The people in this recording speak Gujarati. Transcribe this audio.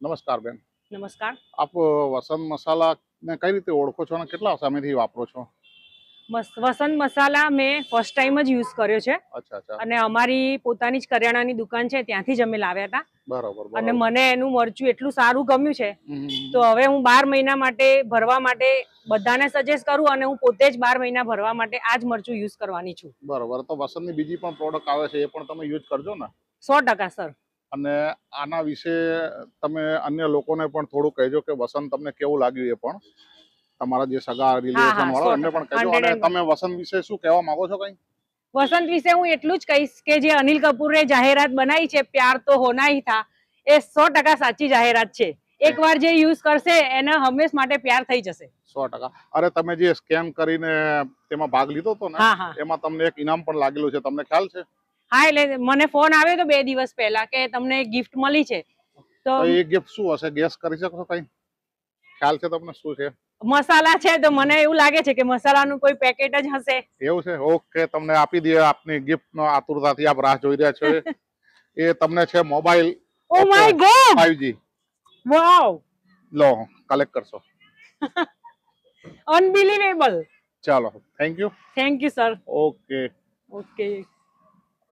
નમસ્કાર બેન. નમસ્કાર. આપ વસંત મસાલા ને કઈ રીતે ઓળખો છો અને કેટલા સમયથી વાપરો છો? વસંત મસાલા મેં ફર્સ્ટ ટાઈમ જ યુઝ કર્યો છે અચ્છા અચ્છા, અને અમારી પોતાની જ કરિયાણાની દુકાન છે, ત્યાંથી જ અમે લાવ્યા હતા બરોબર અને બરોબર. મને એનું મરચું એટલું સારું ગમ્યું છે હમ, તો હવે હું 12 મહિના માટે ભરવા માટે બધાને સજેસ્ટ કરું અને હું પોતે જ 12 મહિના ભરવા માટે આ જ મરચું યુઝ કરવાની છું. બરોબર. તો વસંતની બીજી પણ પ્રોડક્ટ આવે છે, એ પણ તમે યુઝ કરજો ને. 100% સર. અને આના વિશે તમે અન્ય લોકોને પણ થોડું કહેજો કે વસંત તમને કેવું લાગ્યું, એ પણ તમારા જે સગા હા રિલેશન હા વાળા એમને પણ 100%, કહેજો. અને 101%. તમે વસંત વિશે શું કહેવા માંગો છો કઈ? વસંત વિશે હું એટલું જ કહીશ કે જે અનિલ કપૂરે જાહેરાત બનાવી છે, પ્યાર તો હોના હી થા, એ 100% સાચી જાહેરાત છે. એકવાર જે યુઝ કરશે એને હંમેશ માટે પ્યાર થઈ જશે. 100%. અરે તમે જે સ્કેન કરીને તેમાં ભાગ લીધો હતો ને, હા હા એમાં તમને એક ઇનામ પણ લાગેલું છે, તમને ખ્યાલ છે? હા, એટલે મને ફોન આવ્યો તો 2 દિવસ પહેલા કે તમને ગિફ્ટ મળી છે. તો તો એ ગિફ્ટ શું હશે, ગેસ કરી શકો કઈ? ખ્યાલ છે તમને શું છે? મસાલા છે, તો મને એવું લાગે છે કે મસાલાનું કોઈ પેકેટ જ હશે. એવું છે? ઓકે, તમને આપી દઈએ આપની ગિફ્ટ નો. આતુરતાથી આપ રાહ જોઈ રહ્યા છો. એ તમને છે mobile oh my god, 5G. Wow, લો, કલેક્ટ કરશો. અનબિલીવેબલ. ચાલો, thank you. Thank you sir. Okay. Okay.